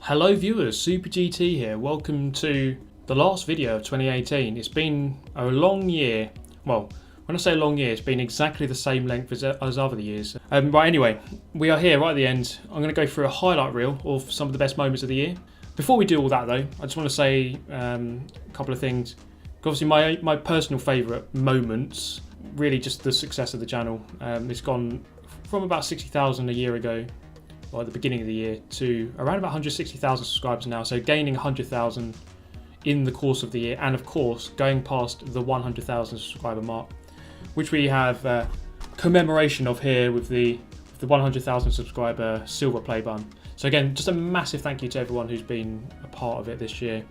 Hello viewers, Super GT here. Welcome to the last video of 2018. It's been a long year. Well, when I say a long year, it's been exactly the same length as other years. Right, anyway, we are here right at the end. I'm going to go through a highlight reel of some of the best moments of the year. Before we do all that though, I just want to say a couple of things. Obviously my personal favourite moments, really just the success of the channel. It's gone from about 60,000 a year ago, or at the beginning of the year, to around about 160,000 subscribers now, so gaining 100,000 in the course of the year, and of course going past the 100,000 subscriber mark, which we have commemoration of here with the 100,000 subscriber silver play button. So again, just a massive thank you to everyone who's been a part of it this year,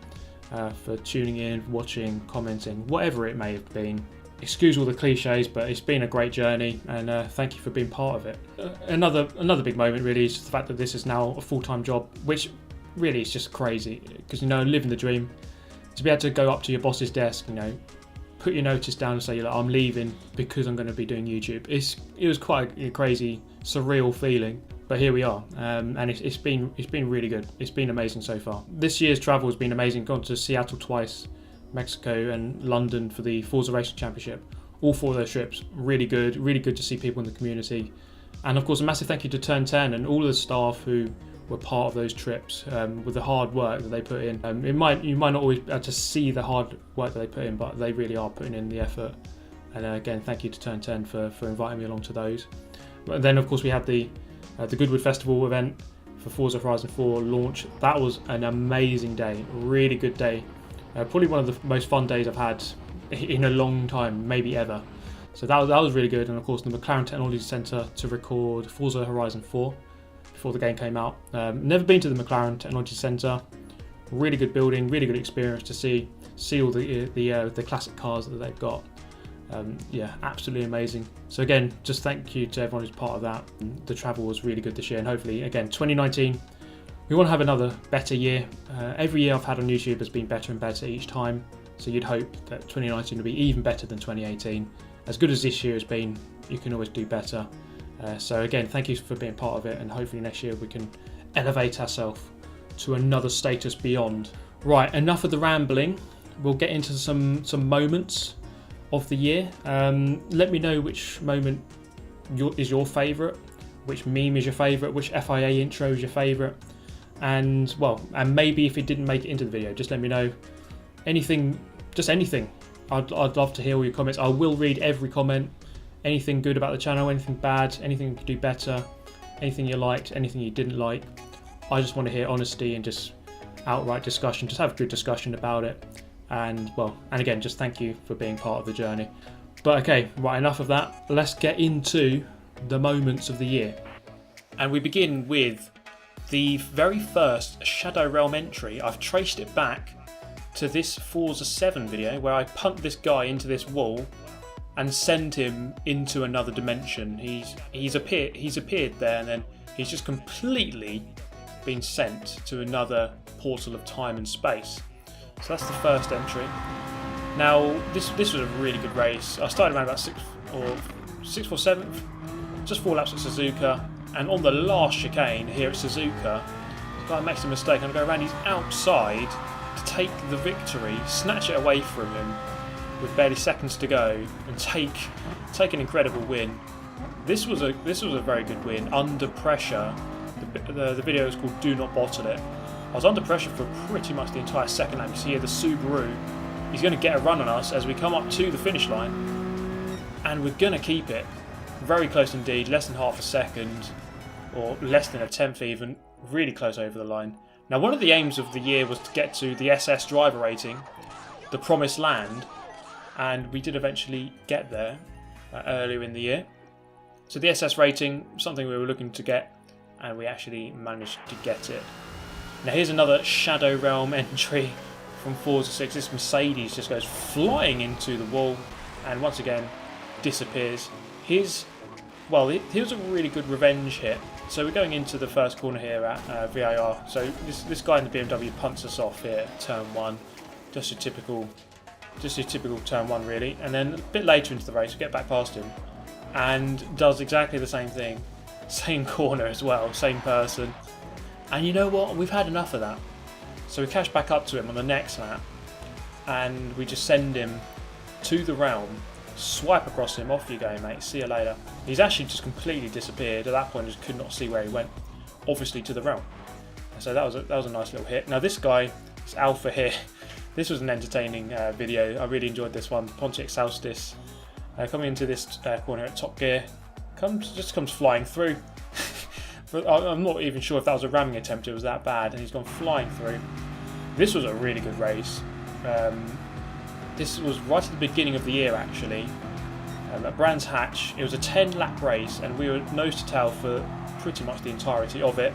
for tuning in, watching, commenting, whatever it may have been. Excuse all the cliches, but it's been a great journey, and thank you for being part of it. Another big moment really is the fact that this is now a full-time job, which really is just crazy, because living the dream, to be able to go up to your boss's desk, put your notice down and say, I'm leaving because I'm going to be doing YouTube. It was quite a crazy, surreal feeling, but here we are, and it's been really good. It's been amazing so far. This year's travel has been amazing. Gone to Seattle twice, Mexico and London for the Forza Racing Championship. All four of those trips, really good to see people in the community. And of course a massive thank you to Turn 10 and all of the staff who were part of those trips, with the hard work that they put in. You might not always be able to see the hard work that they put in, but they really are putting in the effort. And again, thank you to Turn 10 for inviting me along to those. But then of course we had the Goodwood Festival event for Forza Horizon 4 launch. That was an amazing day, really good day. Probably one of the most fun days I've had in a long time, maybe ever. So that was really good. And of course the McLaren Technology Centre to record Forza Horizon 4 before the game came out. Never been to the McLaren Technology Centre. Really good building, really good experience to see all the classic cars that they've got. Yeah, absolutely amazing. So again, just thank you to everyone who's part of that. The travel was really good this year, and hopefully again 2019 we want to have another better year. Every year I've had on YouTube has been better and better each time, so you'd hope that 2019 will be even better than 2018. As good as this year has been, you can always do better. So again, thank you for being part of it, and hopefully next year we can elevate ourselves to another status beyond. Right, enough of the rambling. We'll get into some moments of the year. Let me know which moment is your favourite, which meme is your favourite, which FIA intro is your favourite. And maybe if it didn't make it into the video, just let me know. Anything, just anything. I'd love to hear all your comments. I will read every comment. Anything good about the channel, anything bad, anything you could do better, anything you liked, anything you didn't like. I just want to hear honesty and just outright discussion. Just have a good discussion about it. And again, just thank you for being part of the journey. But okay, right, enough of that. Let's get into the moments of the year. And we begin with the very first Shadow Realm entry. I've traced it back to this Forza 7 video where I punt this guy into this wall and send him into another dimension. He's appeared there, and then he's just completely been sent to another portal of time and space. So that's the first entry. Now this was a really good race. I started around about 6th or 7th, just 4 laps at Suzuka. And on the last chicane here at Suzuka, the guy makes a mistake. I'm going to go around his outside to take the victory, snatch it away from him with barely seconds to go, and take an incredible win. This was a very good win under pressure. The video is called "Do Not Bottle It." I was under pressure for pretty much the entire second lap. You see here the Subaru. He's going to get a run on us as we come up to the finish line, and we're going to keep it. Very close indeed, less than half a second, or less than a tenth even, really close over the line. Now one of the aims of the year was to get to the SS driver rating, the promised land, and we did eventually get there earlier in the year. So the SS rating, something we were looking to get, and we actually managed to get it. Now here's another Shadow Realm entry from Forza 6. This Mercedes just goes flying into the wall and once again disappears. Here's a really good revenge hit. So we're going into the first corner here at VIR. So this guy in the BMW punts us off here at turn 1. Just your typical turn 1 really. And then a bit later into the race we get back past him and does exactly the same thing. Same corner as well, same person. And you know what? We've had enough of that. So we catch back up to him on the next lap, and we just send him to the realm, swipe across him, off you go, mate, see you later. He's actually just completely disappeared. At that point, I just could not see where he went, obviously to the realm. So that was a nice little hit. Now this guy, this Alpha here, this was an entertaining video. I really enjoyed this one. Pontiac Exhaustus coming into this corner at top gear, just comes flying through. I'm not even sure if that was a ramming attempt, it was that bad, and he's gone flying through. This was a really good race. This was right at the beginning of the year actually, at Brands Hatch. It was a 10-lap race, and we were nose to tail for pretty much the entirety of it.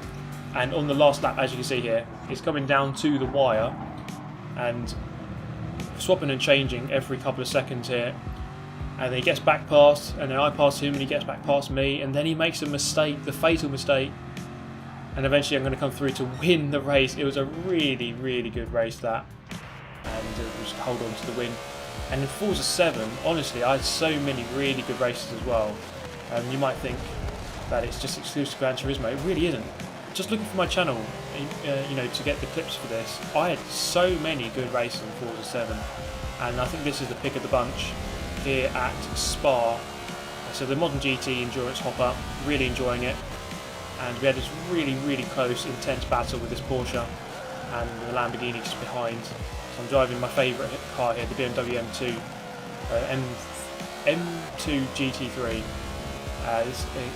And on the last lap, as you can see here, it's coming down to the wire and swapping and changing every couple of seconds here. And then he gets back past, and then I pass him, and he gets back past me, and then he makes a mistake, the fatal mistake, and eventually I'm going to come through to win the race. It was a really, really good race, that, and just hold on to the win. And in Forza 7, honestly, I had so many really good races as well. You might think that it's just exclusive to Gran Turismo. It really isn't. Just looking for my channel, you know, to get the clips for this, I had so many good races in Forza 7, and I think this is the pick of the bunch here at Spa. So the Modern GT Endurance hopper, really enjoying it, and we had this really, really close, intense battle with this Porsche and the Lamborghini just behind. So I'm driving my favourite car here, the BMW M2, M2 GT3.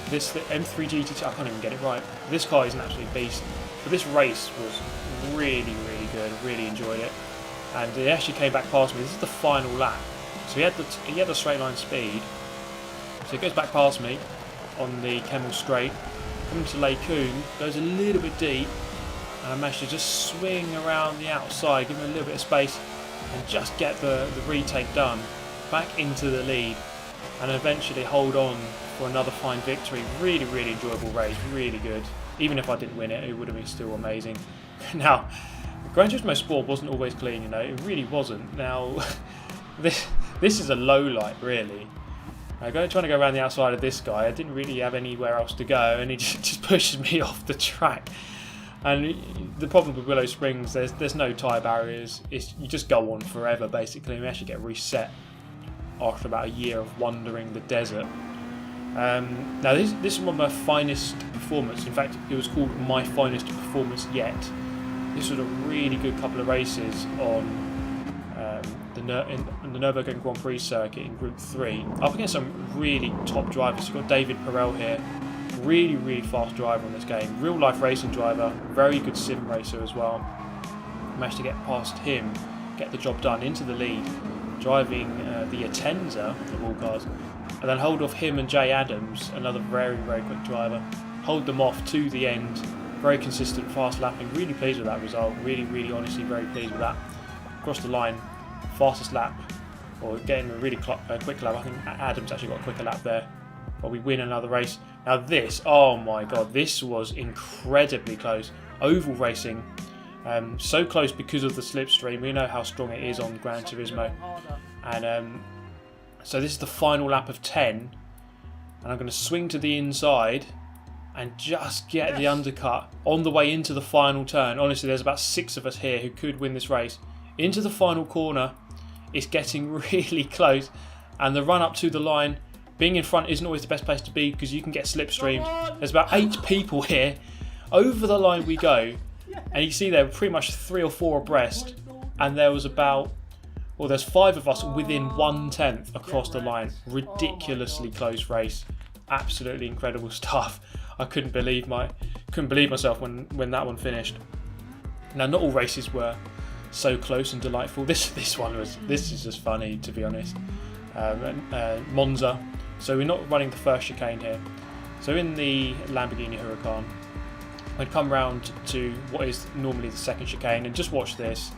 This M3 GT2, I can't even get it right. This car is an absolute beast. But this race was really, really good. Really enjoyed it, and he actually came back past me. This is the final lap. So he had the straight line speed, so he goes back past me on the Kemmel Straight, coming to Lake Coon, goes a little bit deep, and I managed to just swing around the outside, give him a little bit of space, and just get the retake done, back into the lead, and eventually hold on for another fine victory. Really, really enjoyable race, really good. Even if I didn't win it, it would have been still amazing. Now, Gran Turismo Sport wasn't always clean, you know, it really wasn't. Now, this is a low light, really. Trying to go around the outside of this guy, I didn't really have anywhere else to go, and he just pushes me off the track. And the problem with Willow Springs, there's no tyre barriers. You just go on forever, basically. And we actually get reset after about a year of wandering the desert. Now this is one of my finest performance. In fact, it was called my finest performance yet. This was a really good couple of races on the Nürburgring Grand Prix circuit in Group 3, up against some really top drivers. You've got David Perel here, really, really fast driver on this game, real life racing driver, very good sim racer as well. Managed to get past him, get the job done, into the lead, driving the Atenza of all cars, and then hold off him and Jay Adams, another very, very quick driver, hold them off to the end. Very consistent, fast lapping, really pleased with that result, really, really honestly very pleased with that. Across the line, fastest lap, or getting a really quick lap. I think Adams actually got a quicker lap there, but we win another race. Now this, oh my god, this was incredibly close. Oval racing, so close because of the slipstream. We know how strong it is on Gran Turismo, and so this is the final lap of 10, and I'm going to swing to the inside and just get the undercut on the way into the final turn. Honestly, there's about 6 of us here who could win this race. Into the final corner, it's getting really close, and the run up to the line, being in front isn't always the best place to be because you can get slipstreamed. There's about 8 people here. Over the line we go, and you see there were pretty much 3 or 4 abreast, and there was about, well, there's 5 of us within 1/10 across the line. Ridiculously close race, absolutely incredible stuff. I couldn't believe myself when that one finished. Now, not all races were so close and delightful. This is just funny, to be honest. Monza. So we're not running the first chicane here. So in the Lamborghini Huracan, I'd come round to what is normally the second chicane, and just watch this.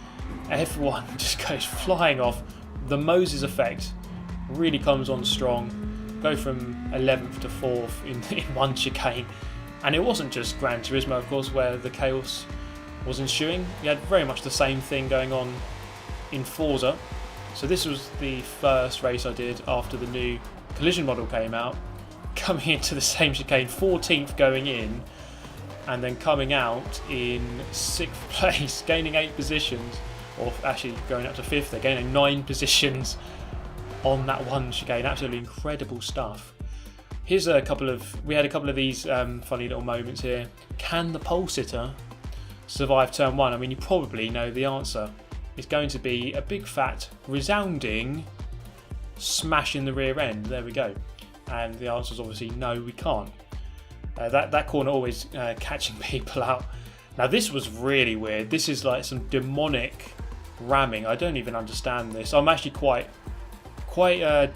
F1 just goes flying off. The Moses effect really comes on strong. Go from 11th to 4th in one chicane. And it wasn't just Gran Turismo, of course, where the chaos was ensuing. You had very much the same thing going on in Forza. So this was the first race I did after the new collision model came out. Coming into the same chicane, 14th going in. and then coming out in 6th place, gaining 8 positions, or actually going up to 5th, they're gaining 9 positions on that one chicane. Absolutely incredible stuff. Here's a couple of, we had a couple of these funny little moments here. Can the pole sitter survive turn 1? I mean, you probably know the answer. It's going to be a big fat resounding smash in the rear end. There we go. And the answer is obviously no, we can't. That corner always catching people out. Now this was really weird. This is like some demonic ramming. I don't even understand this. I'm actually quite I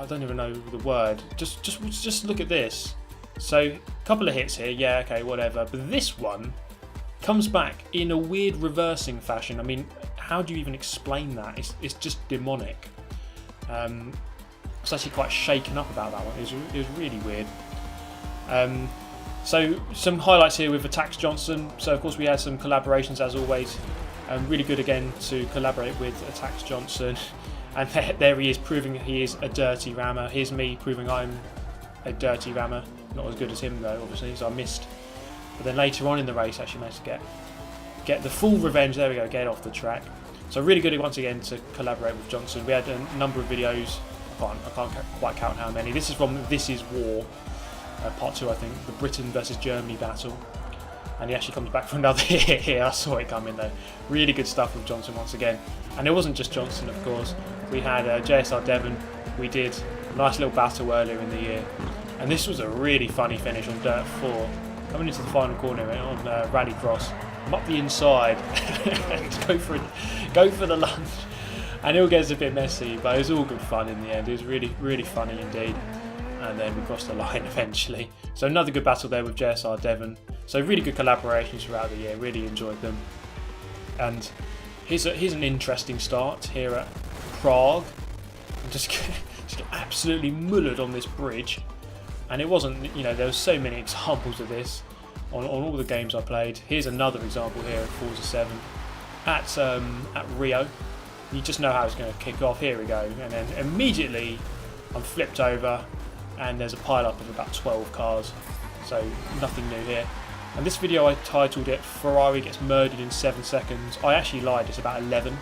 don't even know the word. Just look at this. So a couple of hits here, yeah, okay, whatever. But this one comes back in a weird reversing fashion. I mean, how do you even explain that? It's just demonic. I was actually quite shaken up about that one. It was really weird. So some highlights here with Attacks Johnson. So of course we had some collaborations as always. Really good again to collaborate with Attacks Johnson. And there he is, proving he is a dirty rammer. Here's me proving I'm a dirty rammer. Not as good as him though, obviously, so I missed. But then later on in the race, I actually managed to get the full revenge. There we go, get off the track. So really good once again to collaborate with Johnson. We had a number of videos. I can't quite count how many. This is from This Is War, part 2, I think, the Britain versus Germany battle. And he actually comes back for another hit here. I saw it coming though. Really good stuff with Johnson once again. And it wasn't just Johnson, of course. We had JSR Devon. We did a nice little battle earlier in the year. And this was a really funny finish on Dirt 4. Coming into the final corner on Rally Cross. I'm up the inside and go for the lunge. And it all gets a bit messy, but it was all good fun in the end. It was really, really funny indeed. And then we crossed the line eventually. So another good battle there with JSR Devon. So really good collaborations throughout the year. Really enjoyed them. And here's an interesting start here at Prague. Just get absolutely mullered on this bridge. And it wasn't, you know, there were so many examples of this on all the games I played. Here's another example here at Forza 7 at Rio. You just know how it's going to kick off. Here we go, and then immediately I'm flipped over, and there's a pile-up of about 12 cars. So nothing new here. And this video I titled it "Ferrari Gets Murdered in 7 Seconds." I actually lied. It's about 11.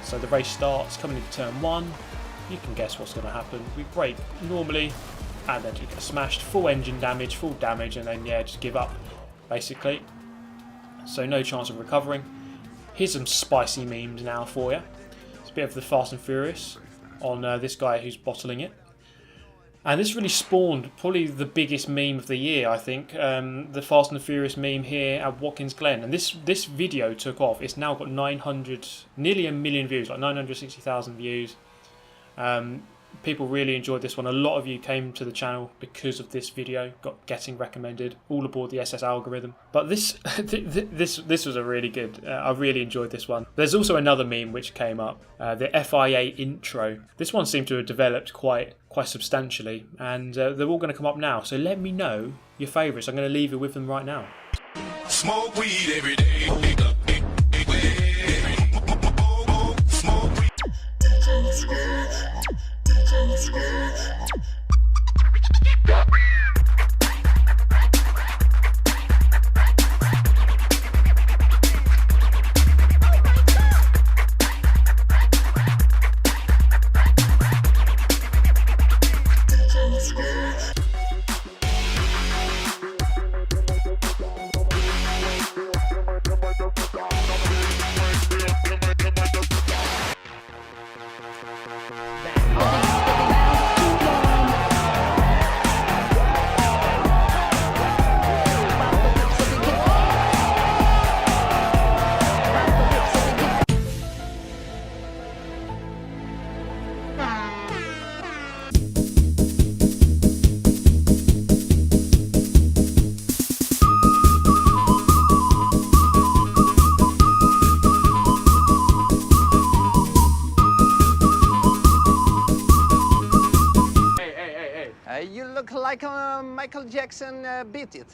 So the race starts coming into turn 1. You can guess what's going to happen. We brake normally, and then you get smashed, full engine damage, full damage, and then yeah, just give up basically. So no chance of recovering. Here's some spicy memes now for you. It's a bit of the Fast and Furious on this guy who's bottling it. And this really spawned probably the biggest meme of the year, I think. The Fast and the Furious meme here at Watkins Glen. And this video took off. It's now got nearly a million views, like 960,000 views. People really enjoyed this one. A lot of you came to the channel because of this video, getting recommended, all aboard the SS algorithm. But this this was a really good, I really enjoyed this one. There's also another meme which came up, the FIA intro. This one seemed to have developed quite substantially, and they're all going to come up now. So let me know your favourites. I'm going to leave you with them right now. Smoke weed every day. You look like Michael Jackson beat it.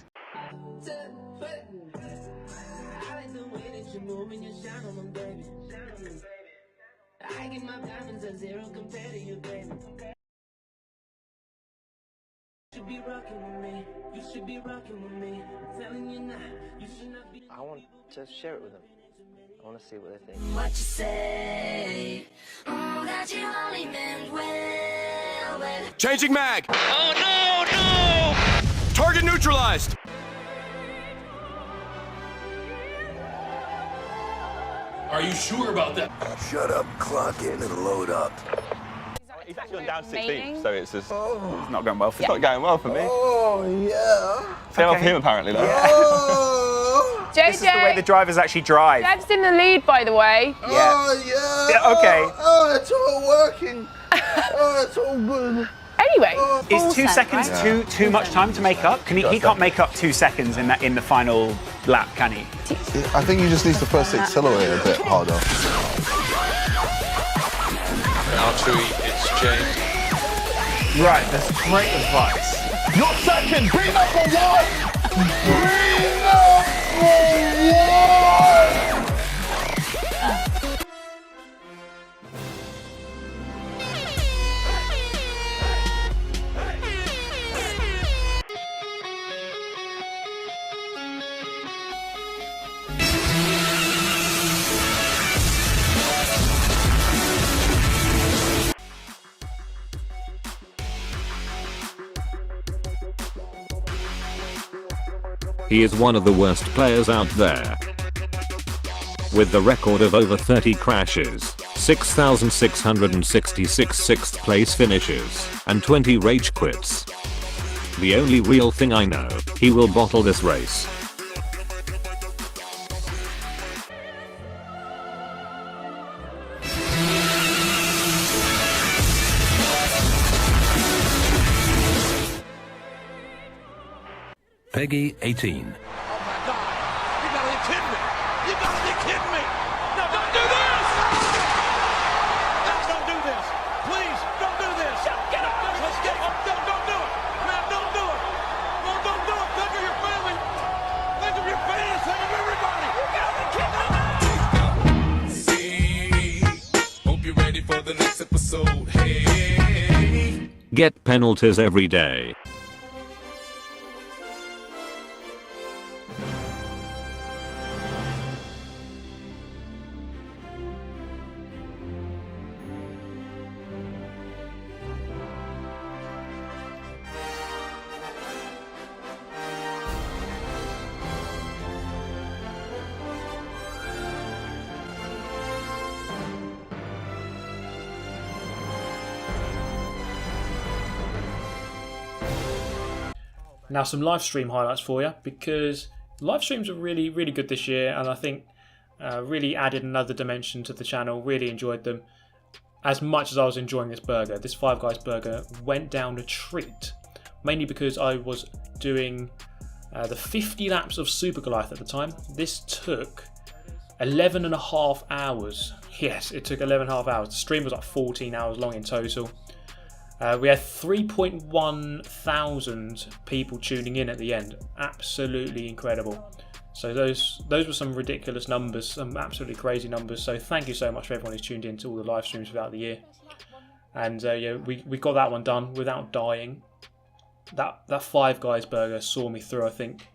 I want to share it with them. I want to see what they think. What you say? That you only meant well, but Changing mag. Oh no, no! Target neutralized. Are you sure about that? Shut up, clock in and load up. He's actually gone down 16, so it's just it's not going well. It's not going well for me. Oh, yeah. It's going well for him apparently though. Oh, JJ, This is the way the drivers actually drive. Jeb's in the lead, by the way. oh yeah. Yeah, okay. Oh, it's all working. Oh, it's all good. Anyway, Is 2 seconds too much time to make up? He can't make up 2 seconds in the final lap, can he? I think you just need to first accelerate a bit harder. It's changed. Right, that's great advice. You're second. Be number one. Be number one. He is one of the worst players out there. With the record of over 30 crashes, 6,666 sixth place finishes, and 20 rage quits. The only real thing I know, he will bottle this race. Peggy 18. Oh my God! You gotta be kidding me! You gotta be kidding me! No, don't do this! No, don't do this! Please, don't do this! Get up! Let's get up! Don't do it! Man, don't do it! No, don't do it! Think of your family! Think of your fans! Think of everybody! You gotta be kidding me! See, hope you're ready for the next episode. Hey! Get penalties every day. Now some live stream highlights for you, because live streams are really good this year, and I think really added another dimension to the channel. Really enjoyed them as much as I was enjoying this burger. This Five Guys burger went down a treat, mainly because I was doing the 50 laps of Super Goliath at the time. This took 11.5 hours. Yes, it took 11.5 hours. The stream was like 14 hours long in total. We had 3.1 thousand people tuning in at the end. Absolutely incredible. So those were some ridiculous numbers, some absolutely crazy numbers. So thank you so much for everyone who's tuned in to all the live streams throughout the year. And yeah, we got that one done without dying. That Five Guys burger saw me through, I think.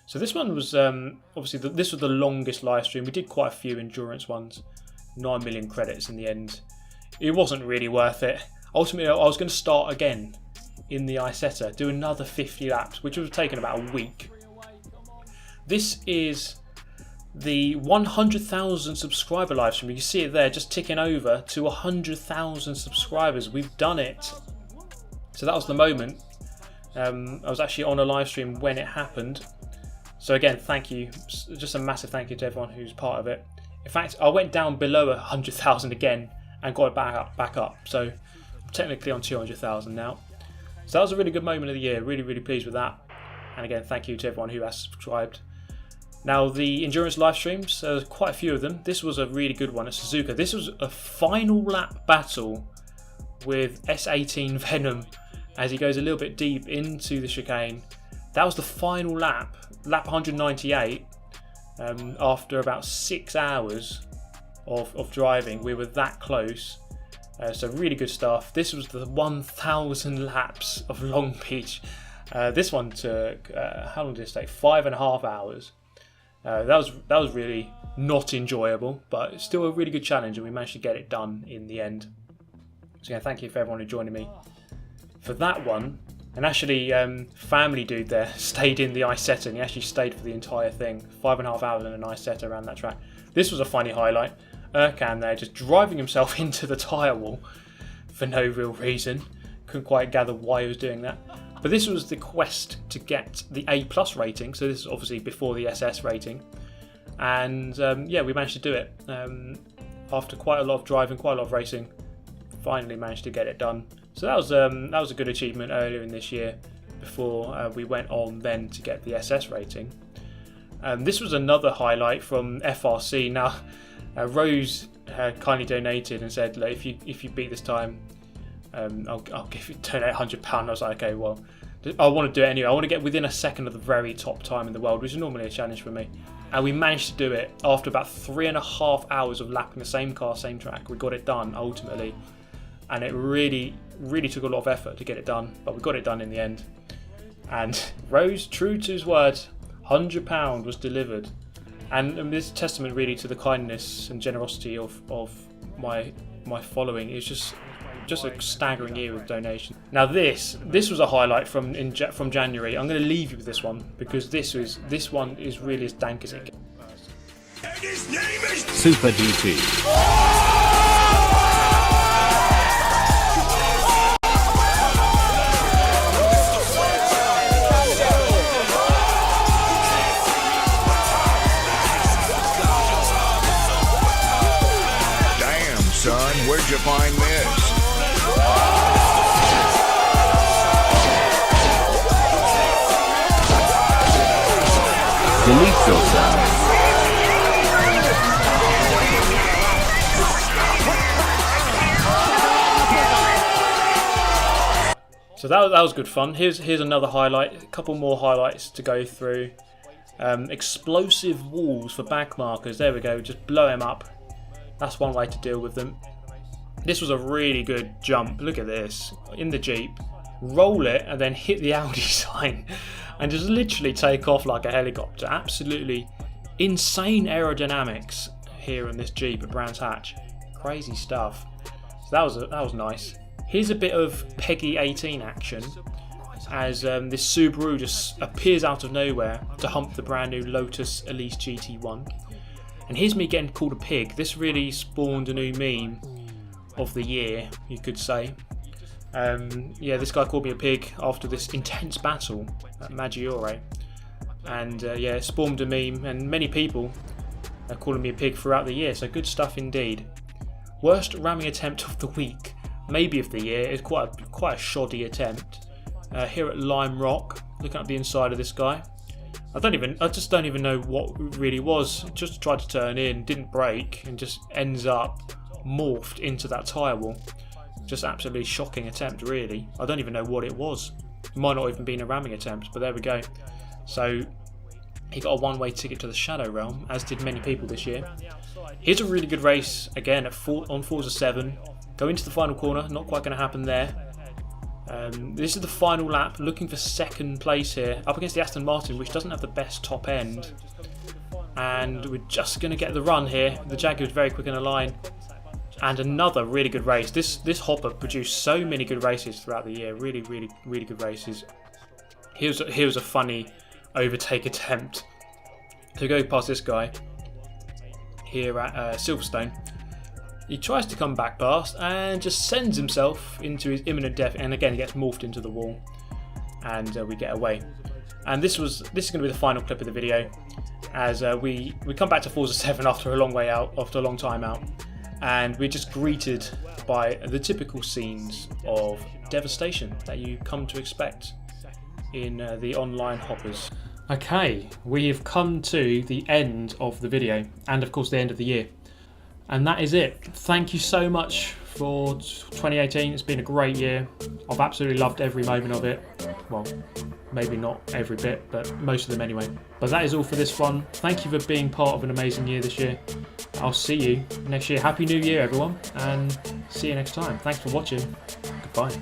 So this one was obviously this was the longest live stream. We did quite a few endurance ones. 9 million credits in the end. It wasn't really worth it. Ultimately, I was going to start again in the Isetta, do another 50 laps, which would have taken about a week. This is the 100,000 subscriber live stream. You can see it there, just ticking over to 100,000 subscribers. We've done it. So that was the moment. I was actually on a live stream when it happened. So again, thank you. Just a massive thank you to everyone who's part of it. In fact, I went down below 100,000 again and got it back up. So technically on 200,000 now. So that was a really good moment of the year. Really pleased with that. And again, thank you to everyone who has subscribed. Now the endurance live streams, there's quite a few of them. This was a really good one at Suzuka. This was a final lap battle with S18 Venom as he goes a little bit deep into the chicane. That was the final lap, lap 198. After about 6 hours of driving, we were that close. So really good stuff. This was the 1,000 laps of Long Beach. This one took, how long did it take? 5.5 hours. That was really not enjoyable, but it's still a really good challenge, and we managed to get it done in the end. So yeah, thank you for everyone who joined me for that one. And actually, family dude there stayed in the Isetta, and he actually stayed for the entire thing. 5.5 hours in an Isetta around that track. This was a funny highlight. Erkan there just driving himself into the tyre wall for no real reason. Couldn't quite gather why he was doing that. But this was the quest to get the A+ rating, so this is obviously before the SS rating. And yeah, we managed to do it. After quite a lot of driving, quite a lot of racing, finally managed to get it done. So that was a good achievement earlier in this year before we went on then to get the SS rating. This was another highlight from FRC. Now, Rose kindly donated and said, look, if you beat this time, I'll give you donate £100. I was like, okay, well, I want to do it anyway. I want to get within a second of the very top time in the world, which is normally a challenge for me. And we managed to do it after about 3.5 hours of lapping the same car, same track. We got it done ultimately, and it really took a lot of effort to get it done, but we got it done in the end. And Rose, true to his word, £100 was delivered. And this is testament really to the kindness and generosity of my following. It's just a staggering year of donation. Now this was a highlight from January. I'm going to leave you with this one because this one is really as dank as it gets. And his name is Super GT. Son, where'd you find this? Delete yourself. So that was good fun. Here's another highlight. A couple more highlights to go through. Explosive walls for back markers. There we go. Just blow them up. That's one way to deal with them. This was a really good jump. Look at this. In the Jeep. Roll it and then hit the Audi sign. And just literally take off like a helicopter. Absolutely insane aerodynamics here in this Jeep at Brands Hatch. Crazy stuff. So that was nice. Here's a bit of Peggy 18 action. As this Subaru just appears out of nowhere to hump the brand new Lotus Elise GT1. And here's me getting called a pig. This really spawned a new meme of the year, you could say. Yeah, this guy called me a pig after this intense battle at Maggiore. And yeah, it spawned a meme, and many people are calling me a pig throughout the year, so good stuff indeed. Worst ramming attempt of the week, maybe of the year, is quite a shoddy attempt. Here at Lime Rock, looking at the inside of this guy. I just don't even know what it really was. Just tried to turn in, didn't brake, and just ends up morphed into that tyre wall. Just absolutely shocking attempt, really. I don't even know what it was. It might not even been a ramming attempt, but there we go. So he got a one-way ticket to the Shadow Realm, as did many people this year. Here's a really good race again on Forza 7. Go into the final corner, not quite going to happen there. This is the final lap, looking for second place here, up against the Aston Martin, which doesn't have the best top end. And we're just going to get the run here. The Jaguar's very quick in a line. And another really good race. This hopper produced so many good races throughout the year. Really good races. Here's a funny overtake attempt to go past this guy here at Silverstone. He tries to come back past and just sends himself into his imminent death, and again he gets morphed into the wall, and we get away. And this is going to be the final clip of the video, as we come back to Forza 7 after a long time out, and we're just greeted by the typical scenes of devastation that you come to expect in the online hoppers. Okay, we have come to the end of the video, and of course the end of the year. And that is it. Thank you so much for 2018. It's been a great year. I've absolutely loved every moment of it. Well, maybe not every bit, but most of them anyway. But that is all for this one. Thank you for being part of an amazing year this year. I'll see you next year. Happy New Year, everyone, and see you next time. Thanks for watching. Goodbye.